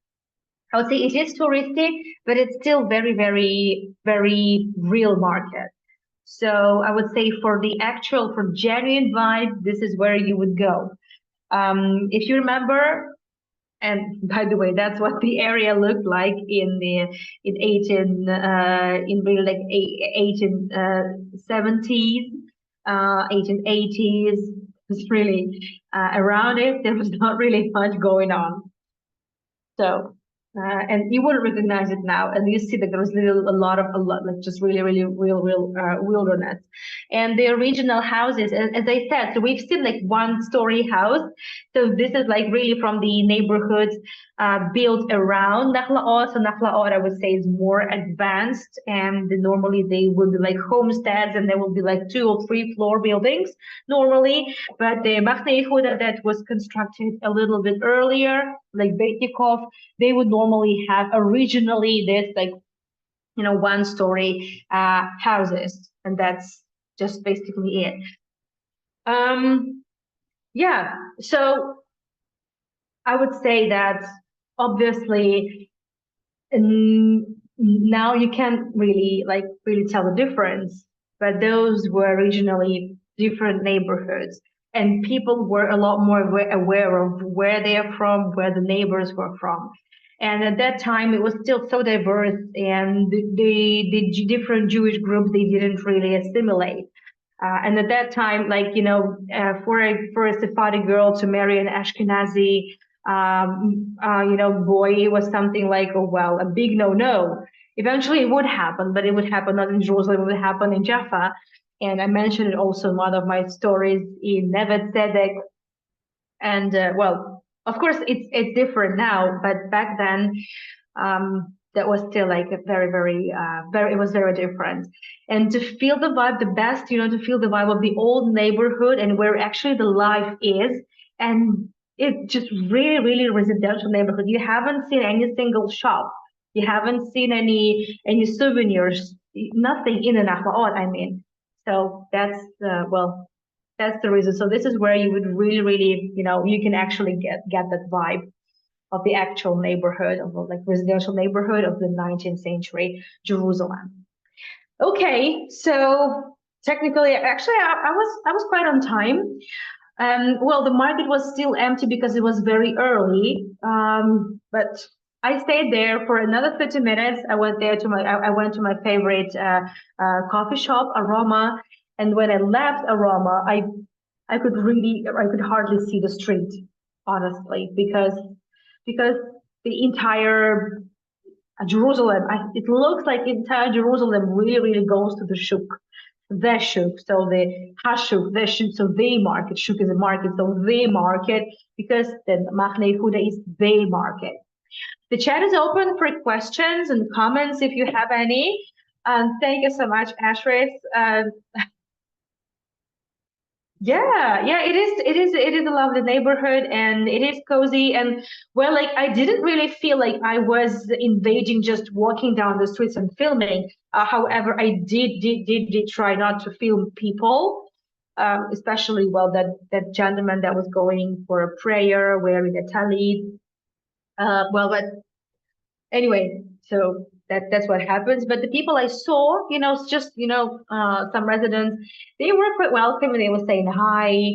I would say it is touristic, but it's still very, very, very real market. So I would say for genuine vibe, this is where you would go. If you remember, and by the way, that's what the area looked like in 1870s, 1880s. It's really around it. There was not really much going on. So, and you wouldn't recognize it now. And you see that there was a lot, like just really, really real wilderness. And the original houses, as I said, so we've seen like one-story house. So this is like really from the neighborhoods built around Nachlaot. So Nachlaot, I would say, is more advanced, and normally they would be like homesteads, and there will be like 2 or 3 floor buildings normally. But the Mahane Yehuda that was constructed a little bit earlier, like Beit Yaakov, they would normally have originally this like 1-story houses, and that's just basically it. Yeah, so I would say that obviously now you can't really tell the difference, but those were originally different neighborhoods, and people were a lot more aware of where they are from, where the neighbors were from. And at that time, it was still so diverse, and the different Jewish groups, they didn't really assimilate. And at that time, for a Sephardi girl to marry an Ashkenazi boy was something like, oh, well, a big no-no. Eventually it would happen, but it would happen not in Jerusalem, it would happen in Jaffa. And I mentioned it also in one of my stories in Nevet Tzedek. And well, of course, it's different now, but back then, that was still like a very, very, very, it was very different. And to feel the vibe the best, to feel the vibe of the old neighborhood and where actually the life is. And it's just really, really residential neighborhood. You haven't seen any single shop. You haven't seen any souvenirs, nothing in the Nachlaot, I mean. So that's the reason. So this is where you would really, really, you can actually get that vibe of the actual neighborhood, of like residential neighborhood of the 19th century Jerusalem. Okay, so technically, actually, I was quite on time. Well, the market was still empty because it was very early. But I stayed there for another 30 minutes. I went there I went to my favorite coffee shop, Aroma. And when I left Aroma, I could hardly see the street, honestly, because the entire Jerusalem, it looks like entire Jerusalem really, really goes to the shuk. The shuk, so the hashuk, the shuk, so the market. Shuk is a market, so the market, because the Mahane Yehuda is the market. The chat is open for questions and comments if you have any. Thank you so much, Ashris. Yeah, it is a lovely neighborhood and it is cozy and well, like I didn't really feel like I was invading just walking down the streets and filming. However, I did try not to film people, especially well that gentleman that was going for a prayer wearing a talit. But anyway, so that's what happens. But the people I saw, just some residents, they were quite welcome and they were saying hi.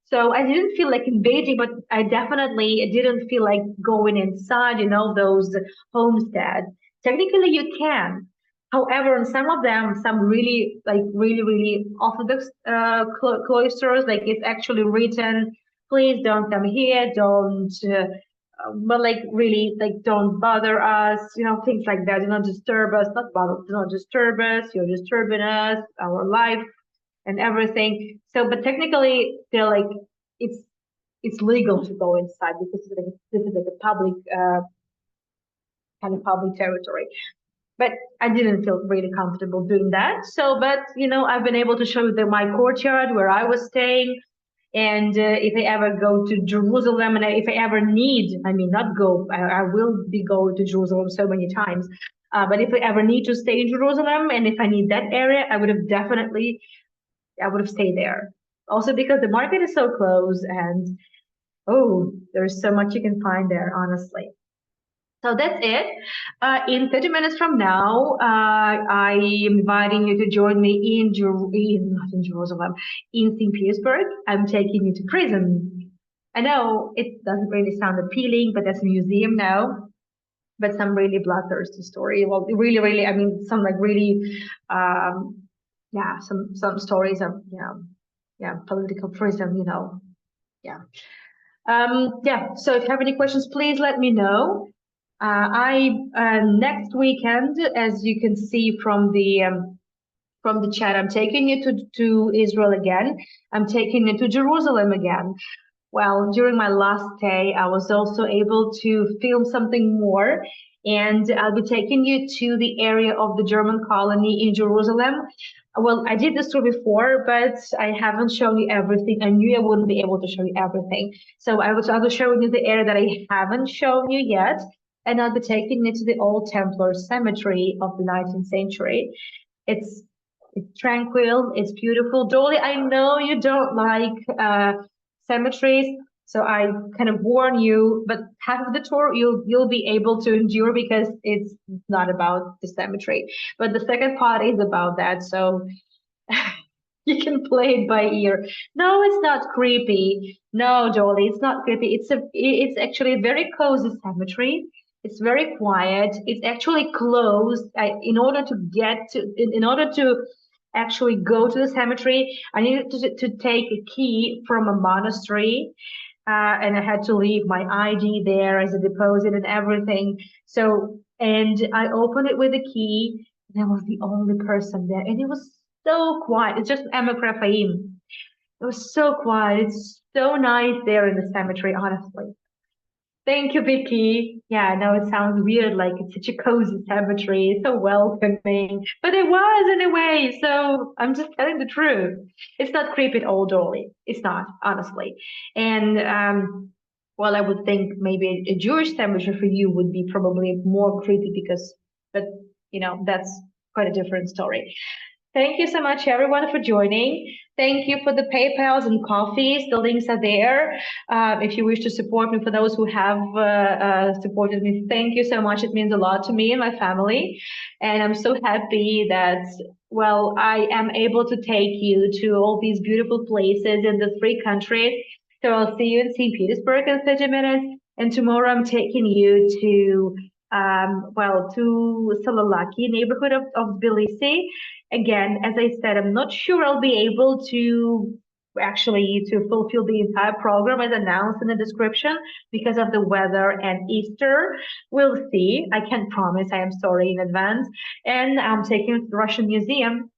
So I didn't feel like invading, but I definitely didn't feel like going inside, those homesteads. Technically, you can. However, on some of them, some really like really really orthodox cloisters, like it's actually written, please don't come here, don't. But like really like don't bother us, things like that. Do not disturb us, not bother, do not disturb us, you're disturbing us, our life and everything. So but technically they're like it's legal to go inside because this is like a public kind of public territory. But I didn't feel really comfortable doing that. So but I've been able to show you my courtyard where I was staying. And if I ever go to Jerusalem, and if I ever need, I mean, not go, I will be going to Jerusalem so many times. But if I ever need to stay in Jerusalem, and if I need that area, I would have stayed there. Also because the market is so close, and oh, there's so much you can find there, honestly. So that's it. In 30 minutes from now, I am inviting you to join me not in Jerusalem, in St. Petersburg. I'm taking you to prison. I know it doesn't really sound appealing, but that's a museum now. But some really bloodthirsty story. Well, really, really, I mean, some like really, some stories of, political prison, yeah. So if you have any questions, please let me know. Next weekend, as you can see from the chat, I'm taking you to Israel again. I'm taking you to Jerusalem again. Well, during my last day, I was also able to film something more, and I'll be taking you to the area of the German colony in Jerusalem. Well, I did this tour before, but I haven't shown you everything. I knew I wouldn't be able to show you everything. So I was showing you the area that I haven't shown you yet, and I'll be taking you to the old Templar cemetery of the 19th century. It's tranquil, it's beautiful. Jolie, I know you don't like cemeteries, so I kind of warn you, but half of the tour you'll be able to endure because it's not about the cemetery. But the second part is about that, so you can play it by ear. No, it's not creepy. No, Jolie, it's not creepy. It's actually a very cozy cemetery. It's very quiet. It's actually closed. In order to actually go to the cemetery, I needed to take a key from a monastery. and I had to leave my ID there as a deposit and everything. So, and I opened it with a key, and I was the only person there, and it was so quiet. It's just Emma Raphaim. It was so quiet. It's so nice there in the cemetery, honestly. Thank you, Vicky. Yeah, I know it sounds weird, like it's such a cozy cemetery, so welcoming, but it was in a way. So I'm just telling the truth. It's not creepy at all, Dolly. It's not, honestly. And well, I would think maybe a Jewish cemetery for you would be probably more creepy because, but that's quite a different story. Thank you so much, everyone, for joining. Thank you for the PayPals and coffees. The links are there. If you wish to support me, for those who have supported me, thank you so much. It means a lot to me and my family. And I'm so happy that, well, I am able to take you to all these beautiful places in the three countries. So I'll see you in St. Petersburg in 30 minutes. And tomorrow I'm taking you to to Salalaki neighborhood of Tbilisi. Again, as I said, I'm not sure I'll be able to actually to fulfill the entire program as announced in the description because of the weather and Easter. We'll see. I can't promise. I am sorry in advance. And I'm taking the Russian Museum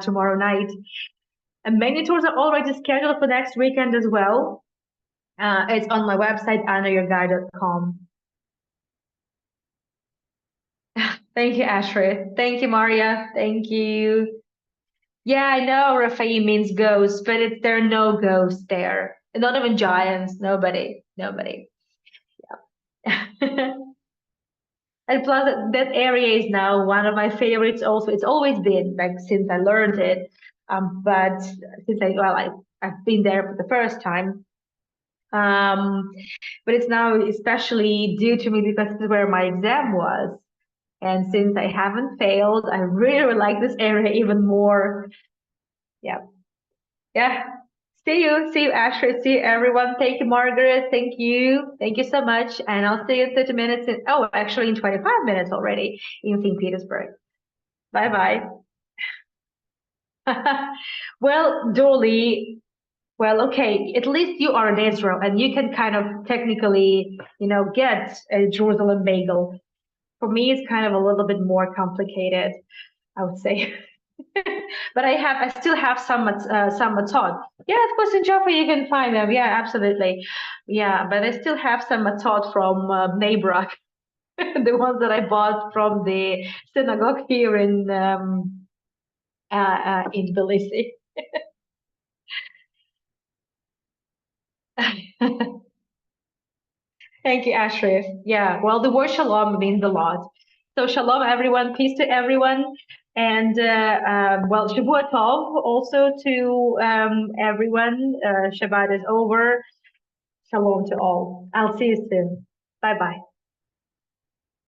tomorrow night. And many tours are already scheduled for next weekend as well. It's on my website, annayourguide.com. Thank you, Ashrid. Thank you, Maria. Thank you. Yeah, I know Rafael means ghosts, but there are no ghosts there. Not even giants. Nobody. Nobody. Yeah. And plus, that area is now one of my favorites. Also, it's always been like since I learned it. But since I've been there for the first time. But it's now especially due to me because this is where my exam was. And since I haven't failed, I really like this area even more. Yeah. Yeah. See you, Ashley. See you, everyone. Thank you, Margaret. Thank you. Thank you so much. And I'll see you in 30 minutes. Actually, in 25 minutes already in St. Petersburg. Bye bye. Well, Dolly, well, okay, at least you are in Israel and you can kind of technically, get a Jerusalem bagel. For me, it's kind of a little bit more complicated, I would say. But I still have some matzot. Yeah, of course, in Jaffa you can find them. Yeah, absolutely. Yeah, but I still have some matzot from Bnei the ones that I bought from the synagogue here in Tbilisi. Thank you, Ashraf. Yeah, well, the word shalom means a lot. So shalom, everyone. Peace to everyone. And well, Shavua Tov also to everyone. Shabbat is over. Shalom to all. I'll see you soon. Bye bye.